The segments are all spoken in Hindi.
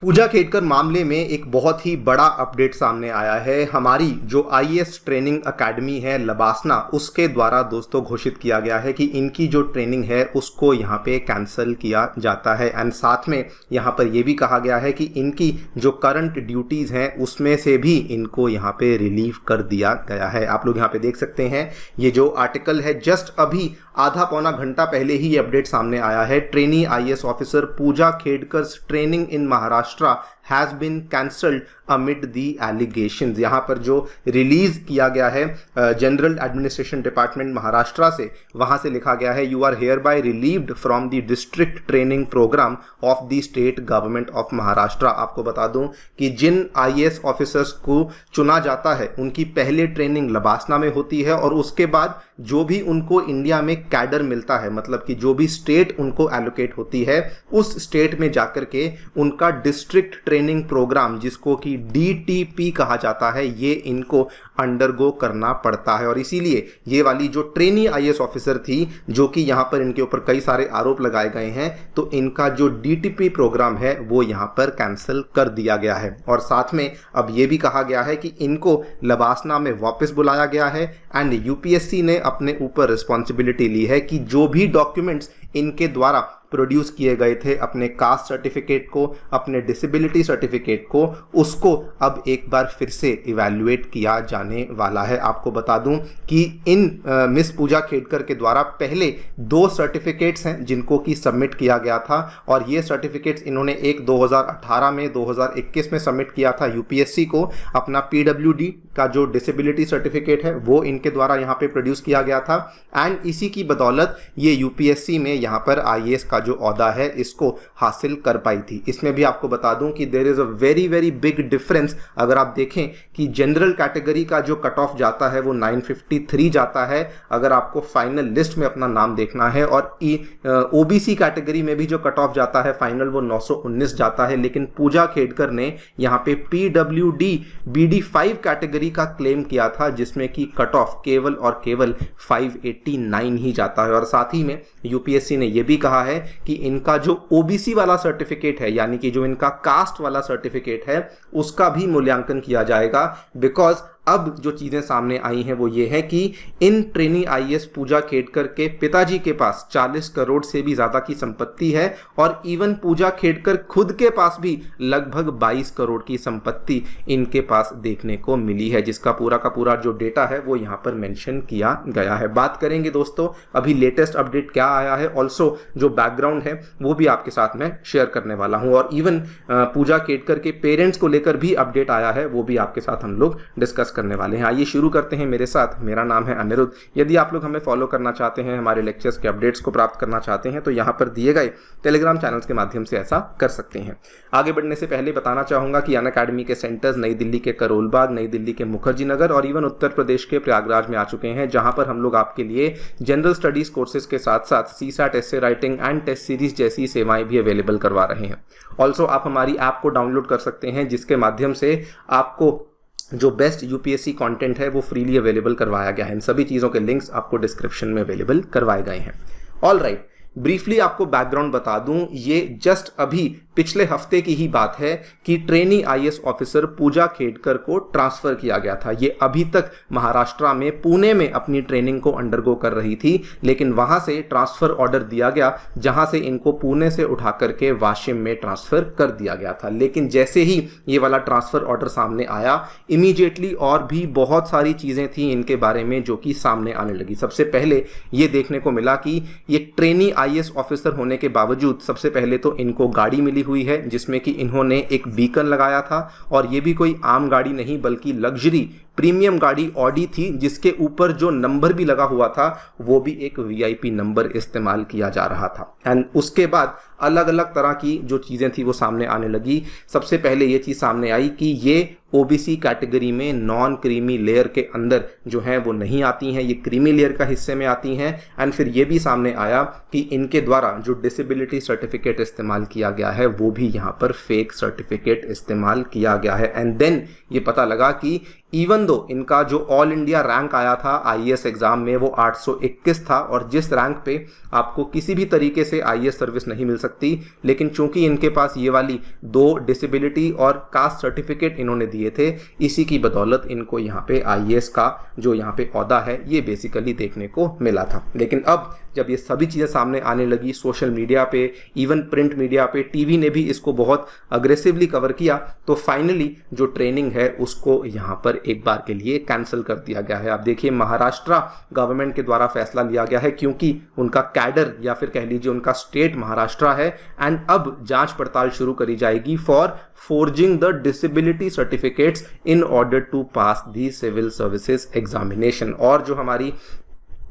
पूजा खेडकर मामले में एक बहुत ही बड़ा अपडेट सामने आया है। हमारी जो आईएएस ट्रेनिंग एकेडमी है लबासना, उसके द्वारा दोस्तों घोषित किया गया है कि इनकी जो ट्रेनिंग है उसको यहाँ पे कैंसिल किया जाता है। एंड साथ में यहाँ पर यह भी कहा गया है कि इनकी जो करंट ड्यूटीज़ हैं उसमें से भी इनको यहाँ पे रिलीव कर दिया गया है। आप लोग यहाँ पे देख सकते हैं, ये जो आर्टिकल है जस्ट अभी आधा पौना घंटा पहले ही ये अपडेट सामने आया है। Trainee IAS officer Puja Khedkar's training in Maharashtra has been cancelled amid the allegations. यहाँ पर जो रिलीज किया गया है जनरल एडमिनिस्ट्रेशन डिपार्टमेंट महाराष्ट्र से, वहाँ से लिखा गया है you are hereby relieved from the district training program of the state government of Maharashtra. आपको बता दूं कि जिन आईएएस ऑफिसर्स को चुना जाता है उनकी पहले ट्रेनिंग लबासना में होती है और उसके बाद जो भी उनको इंडिया में कैडर मिलता है, मतलब कि जो भी स्टेट उनको एलोकेट होती है उस स्टेट में जाकर के उनका डिस्ट्रिक्ट ट्रेनिंग प्रोग्राम, जिसको कि डीटीपी कहा जाता है, ये इनको अंडरगो करना पड़ता है। और इसीलिए ये वाली जो ट्रेनी आईएएस ऑफिसर थी, जो कि यहाँ पर इनके ऊपर कई सारे आरोप लगाए गए हैं, तो इनका जो डीटीपी प्रोग्राम है वो यहाँ पर कैंसिल कर दिया गया है। और साथ में अब ये भी कहा गया है कि इनको लबासना में वापस बुलाया गया है एंड यूपीएससी ने अपने ऊपर रिस्पॉन्सिबिलिटी ली है कि जो भी डॉक्यूमेंट्स इनके द्वारा प्रोड्यूस किए गए थे, अपने कास्ट सर्टिफिकेट को, अपने डिसेबिलिटी सर्टिफिकेट को, उसको अब एक बार फिर से इवैल्यूएट किया जाने वाला है। आपको बता दूं कि इन मिस पूजा खेडकर के द्वारा पहले 2 सर्टिफिकेट्स हैं जिनको कि सबमिट किया गया था, और ये सर्टिफिकेट्स इन्होंने एक 2018 में 2021 में सबमिट किया था यूपीएससी को। अपना पीडब्ल्यूडी का जो डिसेबिलिटी सर्टिफिकेट है वो इनके द्वारा यहाँ पे प्रोड्यूस किया गया था एंड इसी की बदौलत ये यूपीएससी में यहाँ पर आईएएस का जो ओहदा है इसको हासिल कर पाई थी। इसमें भी आपको बता दूं कि there is a very very big difference. अगर आप देखें कि जनरल कैटेगरी का जो कट ऑफ जाता है वो 953 जाता है अगर आपको फाइनल लिस्ट में अपना नाम देखना है, और ओबीसी कैटेगरी में भी जो कट ऑफ जाता है फाइनल वो 919 जाता है। लेकिन पूजा खेडकर ने यहाँ पे पीडब्ल्यूडी BD5 कैटेगरी का क्लेम किया था जिसमें कि कट ऑफ केवल और केवल 589 ही जाता है। और साथ ही में यूपीएससी ने यह भी कहा है कि इनका जो ओबीसी वाला सर्टिफिकेट है, यानी कि जो इनका कास्ट वाला सर्टिफिकेट है, उसका भी मूल्यांकन किया जाएगा। बिकॉज अब जो चीजें सामने आई हैं वो ये है कि इन ट्रेनी आईएएस पूजा खेडकर के पिताजी के पास 40 करोड़ से भी ज्यादा की संपत्ति है, और इवन पूजा खेडकर खुद के पास भी लगभग 22 करोड़ की संपत्ति इनके पास देखने को मिली है, जिसका पूरा का पूरा जो डेटा है वो यहाँ पर मेंशन किया गया है। बात करेंगे दोस्तों अभी लेटेस्ट अपडेट क्या आया है, ऑल्सो जो बैकग्राउंड है वो भी आपके साथ में शेयर करने वाला हूँ, और इवन पूजा खेडकर के पेरेंट्स को लेकर भी अपडेट आया है, वो भी आपके साथ हम लोग डिस्कस करने वाले हैं। आइए शुरू करते हैं मेरे साथ। मेरा नाम है अनिरुद्ध। यदि आप लोग हमें फॉलो करना चाहते हैं, हमारे लेक्चर्स के अपडेट्स को प्राप्त करना चाहते हैं, तो यहाँ पर दिए गए टेलीग्राम चैनल्स के माध्यम से ऐसा कर सकते हैं। आगे बढ़ने से पहले बताना चाहूंगा कि अनअकैडमी के सेंटर्स नई दिल्ली के करोल बाग, नई दिल्ली के मुखर्जी नगर और इवन उत्तर प्रदेश के प्रयागराज में आ चुके हैं, जहां पर हम लोग आपके लिए जनरल स्टडीज कोर्सेज के साथ साथ CSAT, essay writing and test series जैसी सेवाएं भी अवेलेबल करवा रहे हैं। ऑल्सो आप हमारी ऐप को डाउनलोड कर सकते हैं, जिसके माध्यम से आपको जो बेस्ट यूपीएससी कंटेंट है वो फ्रीली अवेलेबल करवाया गया है। इन सभी चीज़ों के लिंक्स आपको डिस्क्रिप्शन में अवेलेबल करवाए गए हैं। ऑल राइट, ब्रीफली आपको बैकग्राउंड बता दूं, ये जस्ट अभी पिछले हफ्ते की ही बात है कि ट्रेनी आईएएस ऑफिसर पूजा खेडकर को ट्रांसफर किया गया था। ये अभी तक महाराष्ट्र में पुणे में अपनी ट्रेनिंग को अंडरगो कर रही थी, लेकिन वहां से ट्रांसफर ऑर्डर दिया गया, जहां से इनको पुणे से उठा करके वाशिम में ट्रांसफर कर दिया गया था। लेकिन जैसे ही ये वाला ट्रांसफर ऑर्डर सामने आया, इमीडिएटली और भी बहुत सारी चीजें थी इनके बारे में जो कि सामने आने लगी। सबसे पहले ये देखने को मिला कि ये ट्रेनी आईएएस ऑफिसर होने के बावजूद सबसे पहले तो इनको गाड़ी मिली हुई है, जिसमें कि इन्होंने एक बीकन लगाया था, और ये भी कोई आम गाड़ी नहीं बल्कि लग्जरी प्रीमियम गाड़ी ऑडी थी, जिसके ऊपर जो नंबर भी लगा हुआ था वो भी एक वीआईपी नंबर इस्तेमाल किया जा रहा था। एंड उसके बाद अलग अलग तरह की जो चीज़ें थी वो सामने आने लगी। सबसे पहले ये चीज़ सामने आई कि ये ओबीसी कैटेगरी में नॉन क्रीमी लेयर के अंदर जो है वो नहीं आती हैं, ये क्रीमी लेयर का हिस्से में आती हैं। एंड फिर ये भी सामने आया कि इनके द्वारा जो डिसेबिलिटी सर्टिफिकेट इस्तेमाल किया गया है वो भी यहाँ पर फेक सर्टिफिकेट इस्तेमाल किया गया है। एंड देन ये पता लगा कि इवन दो इनका जो ऑल इंडिया रैंक आया था आईएएस एग्जाम में वो 821 था, और जिस रैंक पे आपको किसी भी तरीके से आईएएस सर्विस नहीं मिल सकती, लेकिन चूंकि इनके पास ये वाली 2 डिसेबिलिटी और कास्ट सर्टिफिकेट इन्होंने दिए थे, इसी की बदौलत इनको यहाँ पे आईएएस का जो यहाँ पे ओहदा है ये बेसिकली देखने को मिला था। लेकिन अब जब ये सभी चीज़ें सामने आने लगी सोशल मीडिया पे, इवन प्रिंट मीडिया पे, टीवी ने भी इसको बहुत अग्रेसिवली कवर किया, तो फाइनली जो ट्रेनिंग है उसको यहाँ पर एक बार के लिए कैंसिल कर दिया गया है। आप देखिए महाराष्ट्र गवर्नमेंट के द्वारा फैसला लिया गया है, क्योंकि उनका कैडर या फिर कह लीजिए उनका स्टेट महाराष्ट्र है, एंड अब जांच पड़ताल शुरू करी जाएगी for forging the disability certificates in order to pass the civil services examination। और जो हमारी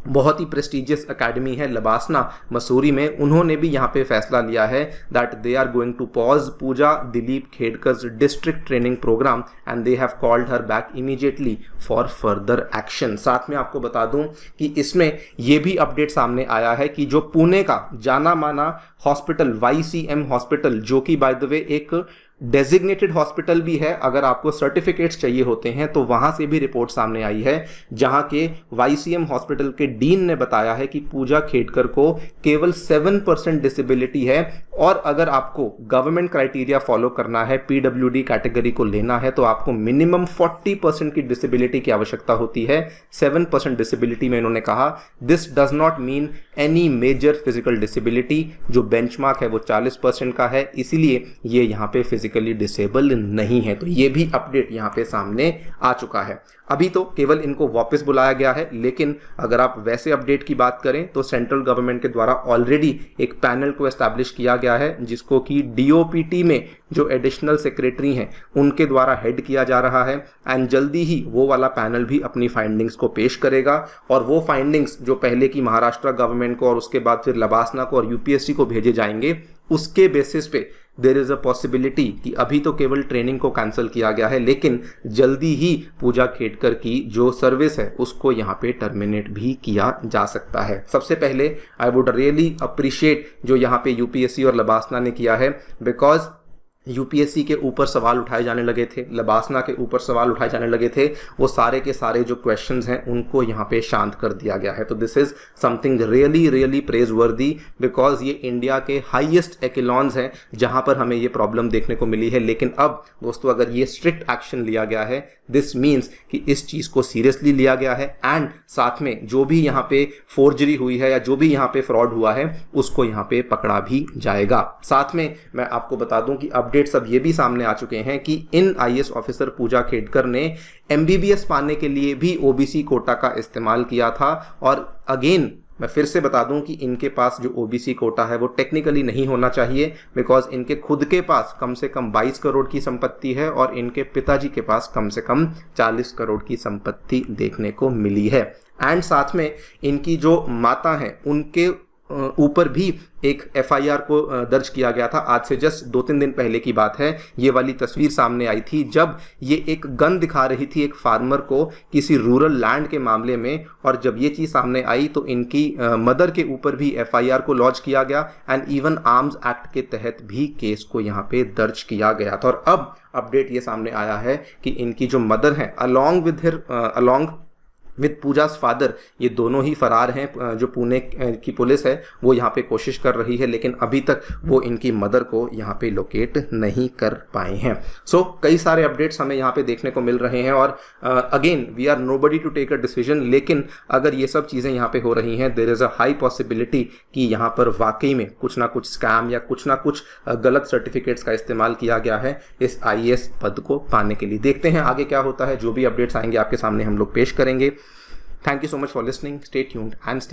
बहुत ही प्रेस्टिजियस एकेडमी है लबासना मसूरी में, उन्होंने भी यहाँ पे फैसला लिया है that they are going to pause Puja Dilip Khedkar's district training programme and they have called her back immediately for further action. साथ में आपको बता दूं कि इसमें ये भी अपडेट सामने आया है कि जो पुणे का जाना माना हॉस्पिटल YCM हॉस्पिटल, जो कि बाय द वे एक डेजिग्नेटेड हॉस्पिटल भी है, अगर आपको सर्टिफिकेट्स चाहिए होते हैं तो वहां से भी रिपोर्ट सामने आई है, जहां के YCM हॉस्पिटल के डीन ने बताया है कि पूजा खेडकर को केवल 7% डिसेबिलिटी है, और अगर आपको गवर्नमेंट क्राइटेरिया फॉलो करना है, PWD कैटेगरी को लेना है, तो आपको मिनिमम 40% की डिसेबिलिटी की आवश्यकता होती है। 7% डिसेबिलिटी में इन्होंने कहा this does not mean any major physical disability, जो बेंचमार्क है वो 40% का है, इसीलिए ये यहाँ पे फिजिकली डिसेबल नहीं है। तो ये भी अपडेट यहाँ पे सामने आ चुका है। अभी तो केवल इनको वापस बुलाया गया है, लेकिन अगर आप वैसे अपडेट की बात करें तो सेंट्रल गवर्नमेंट के द्वारा ऑलरेडी एक पैनल को एस्टैब्लिश किया गया है, जिसको कि DOPT में जो एडिशनल सेक्रेटरी हैं उनके द्वारा हेड किया जा रहा है, एंड जल्दी ही वो वाला पैनल भी अपनी फाइंडिंग्स को पेश करेगा, और वो फाइंडिंग्स जो पहले की महाराष्ट्र गवर्नमेंट को और उसके बाद फिर लबासना को और UPSC को भेजे जाएंगे, उसके बेसिस पे देयर इज अ पॉसिबिलिटी कि अभी तो केवल ट्रेनिंग को कैंसिल किया गया है, लेकिन जल्दी ही पूजा खेडकर की जो सर्विस है उसको यहाँ पे टर्मिनेट भी किया जा सकता है। सबसे पहले आई वुड रियली अप्रिशिएट जो यहाँ पे UPSC और लबासना ने किया है, बिकॉज UPSC के ऊपर सवाल उठाए जाने लगे थे, लबासना के ऊपर सवाल उठाए जाने लगे थे, वो सारे के सारे जो क्वेश्चंस हैं उनको यहाँ पे शांत कर दिया गया है। तो this is something really really praise वर्दी, बिकॉज ये इंडिया के हाईएस्ट एक्लॉन्स हैं जहाँ पर हमें ये प्रॉब्लम देखने को मिली है। लेकिन अब दोस्तों अगर ये स्ट्रिक्ट एक्शन लिया गया है, दिस मीन्स कि इस चीज़ को सीरियसली लिया गया है, एंड साथ में जो भी यहाँ पे फोर्जरी हुई है या जो भी यहाँ पे फ्रॉड हुआ है उसको यहाँ पे पकड़ा भी जाएगा। साथ में मैं आपको बता दूं कि अपडेट्स अब ये भी सामने आ चुके हैं कि इन IAS ऑफिसर पूजा खेडकर ने MBBS पाने के लिए भी OBC कोटा का इस्तेमाल किया था, और अगेन मैं फिर से बता दूं कि इनके पास जो OBC कोटा है वो टेक्निकली नहीं होना चाहिए, बिकॉज इनके खुद के पास कम से कम 22 करोड़ की संपत्ति है और इनके पिताजी के पास कम से कम 40 करोड़ की संपत्ति देखने को मिली है। एंड साथ में इनकी जो माता हैं उनके ऊपर भी एक FIR को दर्ज किया गया था। आज से जस्ट 2-3 दिन पहले की बात है, ये वाली तस्वीर सामने आई थी जब ये एक गन दिखा रही थी एक फार्मर को किसी रूरल लैंड के मामले में, और जब ये चीज़ सामने आई तो इनकी मदर के ऊपर भी FIR को लॉन्च किया गया, एंड इवन आर्म्स एक्ट के तहत भी केस को यहाँ पे दर्ज किया गया था। और अब अपडेट ये सामने आया है कि इनकी जो मदर हैं अलॉन्ग विद पूजास फादर, ये दोनों ही फरार हैं। जो पुणे की पुलिस है वो यहाँ पे कोशिश कर रही है, लेकिन अभी तक वो इनकी मदर को यहाँ पे लोकेट नहीं कर पाए हैं। सो कई सारे अपडेट्स हमें यहाँ पे देखने को मिल रहे हैं, और again we are nobody to take a decision, लेकिन अगर ये सब चीज़ें यहाँ पे हो रही हैं, there is a high possibility कि यहाँ पर वाकई में कुछ ना कुछ स्कैम या कुछ ना कुछ गलत सर्टिफिकेट्स का इस्तेमाल किया गया है इस IAS पद को पाने के लिए। देखते हैं आगे क्या होता है, जो भी अपडेट्स आएंगे आपके सामने हम लोग पेश करेंगे। Thank you so much for listening. Stay tuned and stay